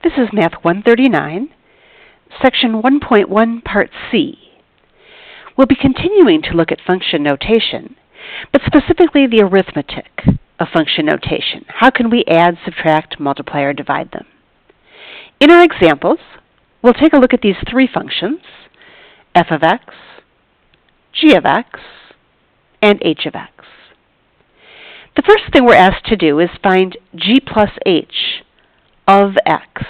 This is Math 139, Section 1.1, Part C. We'll be continuing to look at function notation, but specifically the arithmetic of function notation. How can we add, subtract, multiply, or divide them? In our examples, we'll take a look at these three functions, f of x, g of x, and h of x. The first thing we're asked to do is find g plus h of x.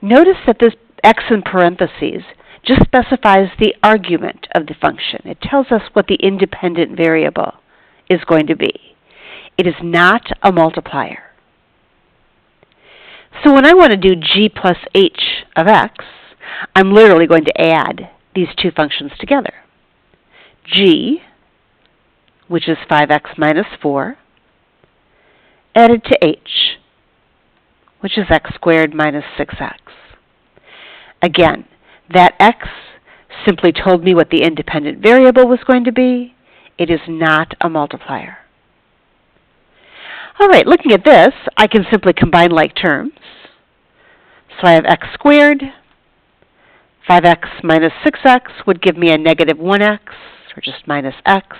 Notice that this x in parentheses just specifies the argument of the function. It tells us what the independent variable is going to be. It is not a multiplier. So when I want to do g plus h of x, I'm literally going to add these two functions together. G, which is 5x minus 4, added to h, which is x squared minus 6x. Again, that x simply told me what the independent variable was going to be. It is not a multiplier. All right, looking at this, I can simply combine like terms. So I have x squared. 5x minus 6x would give me a negative 1x, or just minus x.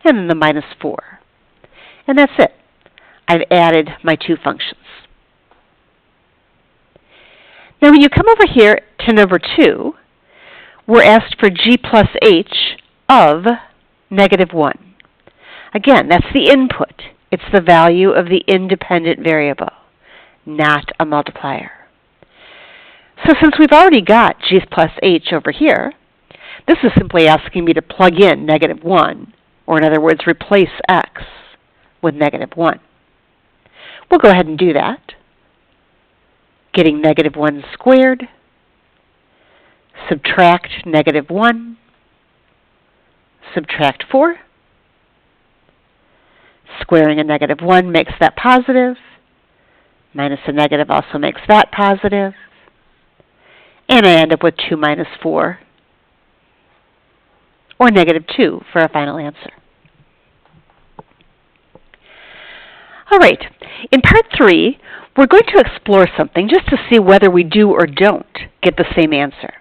And then the minus 4. And that's it. I've added my two functions. Now when you come over here to number 2, we're asked for g plus h of negative 1. Again, that's the input. It's the value of the independent variable, not a multiplier. So since we've already got g plus h over here, this is simply asking me to plug in negative 1, or in other words, replace x with negative 1. We'll go ahead and do that. Getting negative 1 squared, subtract negative 1, subtract 4. Squaring a negative 1 makes that positive. Minus a negative also makes that positive. And I end up with 2 minus 4, or negative 2 for our final answer. All right, in part 3, we're going to explore something just to see whether we do or don't get the same answer.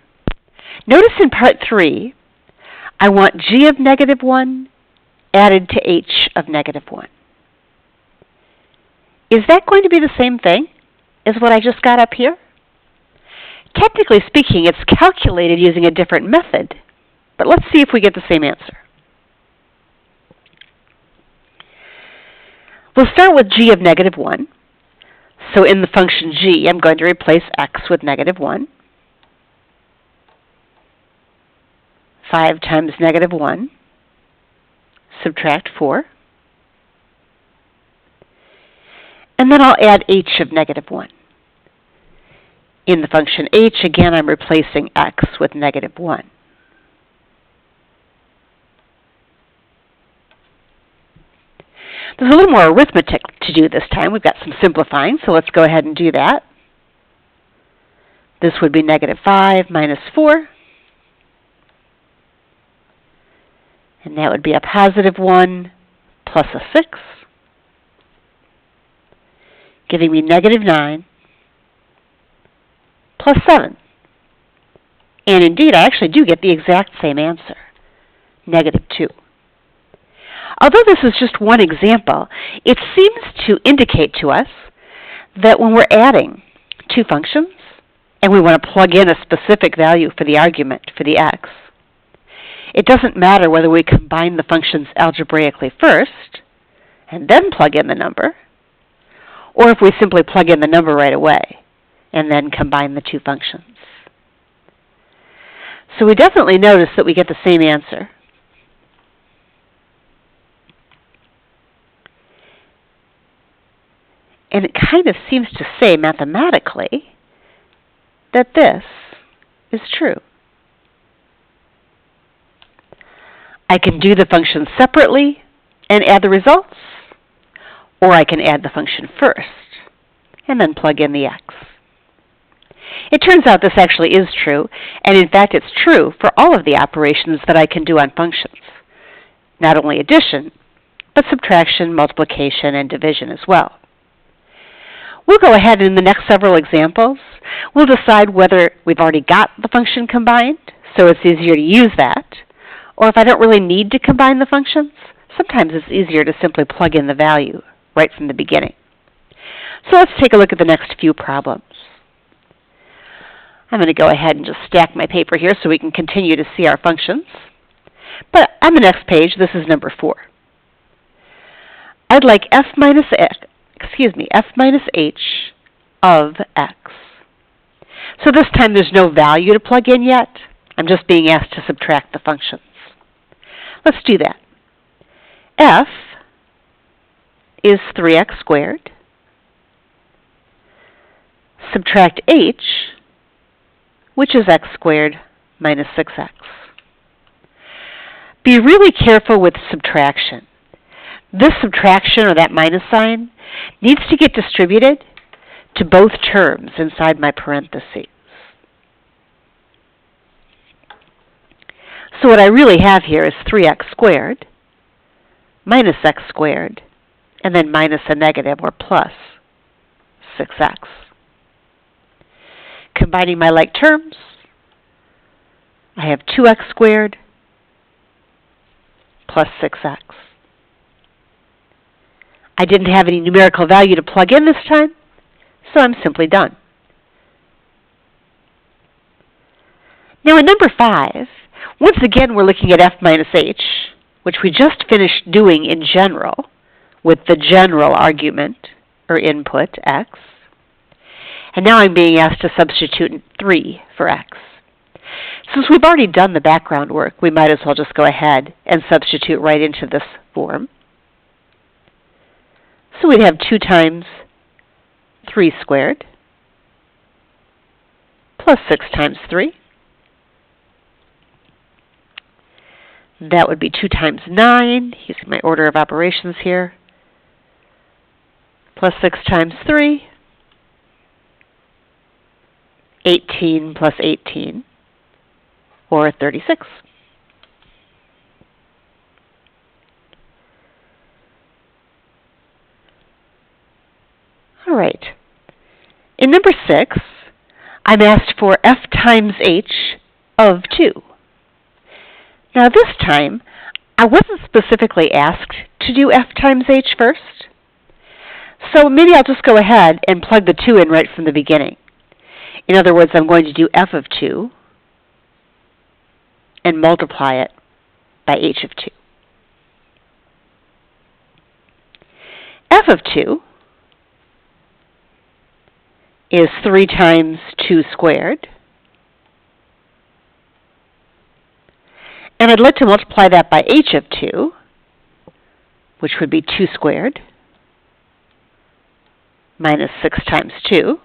Notice in part 3, I want g of negative 1 added to h of negative 1. Is that going to be the same thing as what I just got up here? Technically speaking, it's calculated using a different method, but let's see if we get the same answer. We'll start with g of negative 1. So in the function g, I'm going to replace x with negative 1. 5 times negative 1, subtract 4. And then I'll add h of negative 1. In the function h, again, I'm replacing x with negative 1. There's a little more arithmetic to do this time. We've got some simplifying, so let's go ahead and do that. This would be negative 5 minus 4. And that would be a positive 1 plus a 6, giving me negative 9 plus 7. And indeed, I actually do get the exact same answer, negative 2. Although this is just one example, it seems to indicate to us that when we're adding two functions and we want to plug in a specific value for the argument for the x, it doesn't matter whether we combine the functions algebraically first and then plug in the number, or if we simply plug in the number right away and then combine the two functions. So we definitely notice that we get the same answer. And it kind of seems to say mathematically that this is true. I can do the function separately and add the results, or I can add the function first and then plug in the x. It turns out this actually is true, and in fact it's true for all of the operations that I can do on functions. Not only addition, but subtraction, multiplication, and division as well. We'll go ahead and in the next several examples, we'll decide whether we've already got the function combined, so it's easier to use that, or if I don't really need to combine the functions, sometimes it's easier to simply plug in the value right from the beginning. So let's take a look at the next few problems. I'm going to go ahead and just stack my paper here so we can continue to see our functions. But on the next page, this is number 4. I'd like f minus h of x. So this time there's no value to plug in yet. I'm just being asked to subtract the functions. Let's do that. F is 3x squared. Subtract h, which is x squared minus 6x. Be really careful with subtraction. This subtraction, or that minus sign, needs to get distributed to both terms inside my parentheses. So what I really have here is 3x squared minus x squared, and then minus a negative, or plus 6x. Combining my like terms, I have 2x squared plus 6x. I didn't have any numerical value to plug in this time, so I'm simply done. Now in number 5, once again we're looking at f minus h, which we just finished doing in general with the general argument, or input, x. And now I'm being asked to substitute 3 for x. Since we've already done the background work, we might as well just go ahead and substitute right into this form. So we'd have 2 times 3 squared plus 6 times 3. That would be 2 times 9, using my order of operations here, plus 6 times 3, 18 plus 18, or 36. All right. In number 6, I'm asked for f times h of 2. Now this time, I wasn't specifically asked to do f times h first, so maybe I'll just go ahead and plug the 2 in right from the beginning. In other words, I'm going to do f of 2 and multiply it by h of 2. F of 2 is 3 times 2 squared. And I'd like to multiply that by h of 2, which would be 2 squared minus 6 times 2.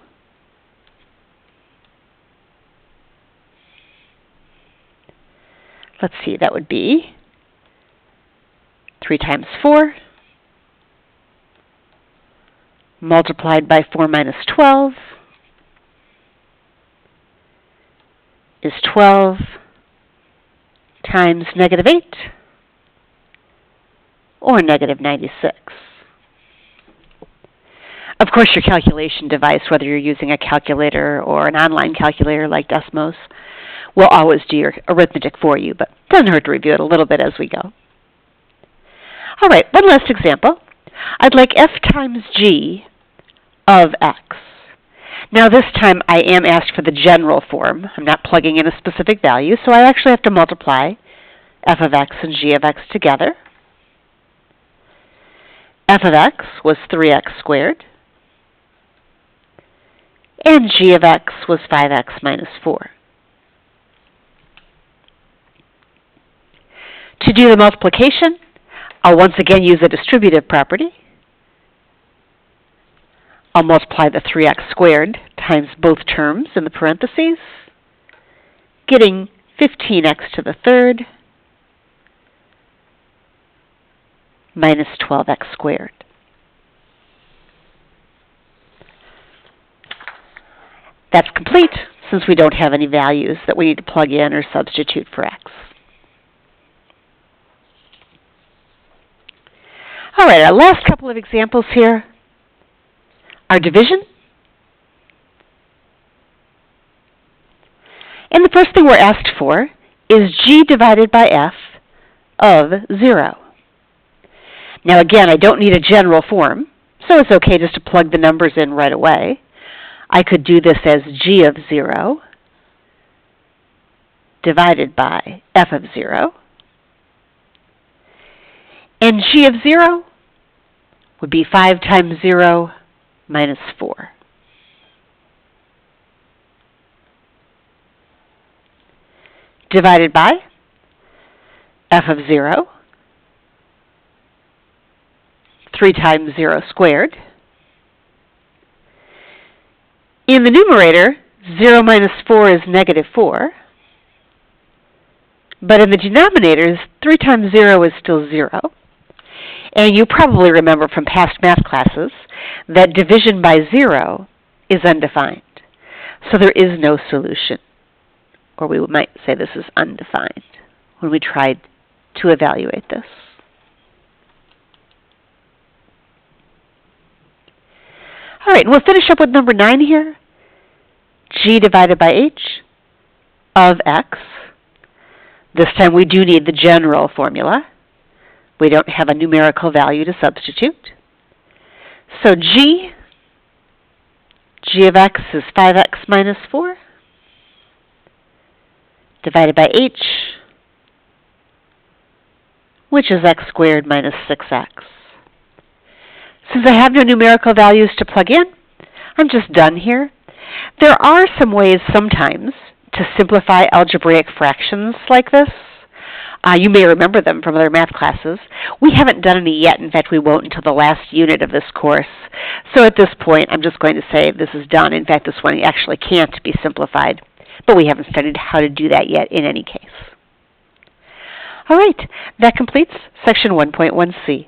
Let's see, that would be 3 times 4 multiplied by 4 minus 12 is 12 times negative 8, or negative 96. Of course, your calculation device, whether you're using a calculator or an online calculator like Desmos, will always do your arithmetic for you, but it doesn't hurt to review it a little bit as we go. All right, one last example. I'd like f times g of x. Now this time I am asked for the general form. I'm not plugging in a specific value, so I actually have to multiply f of x and g of x together. F of x was 3x squared, and g of x was 5x minus 4. To do the multiplication, I'll once again use a distributive property. I'll multiply the 3x squared times both terms in the parentheses, getting 15x to the third minus 12x squared. That's complete, since we don't have any values that we need to plug in or substitute for x. All right, our last couple of examples here are division And the first thing we're asked for is g divided by f of 0. Now again, I don't need a general form, so it's okay just to plug the numbers in right away. I could do this as g of 0 divided by f of 0. And g of 0 would be 5 times 0 minus 4. Divided by f of 0, 3 times 0 squared. In the numerator, 0 minus 4 is negative 4. But in the denominator, 3 times 0 is still 0. And you probably remember from past math classes that division by 0 is undefined. So there is no solution. Or we might say this is undefined when we tried to evaluate this. All right, we'll finish up with number 9 here. G divided by h of x. This time we do need the general formula. We don't have a numerical value to substitute. So g of x is 5x minus 4 divided by h, which is x squared minus 6x. Since I have no numerical values to plug in, I'm just done here. There are some ways sometimes to simplify algebraic fractions like this. You may remember them from other math classes. We haven't done any yet. In fact, we won't until the last unit of this course. So at this point, I'm just going to say this is done. In fact, this one actually can't be simplified, but we haven't studied how to do that yet in any case. All right, that completes section 1.1c.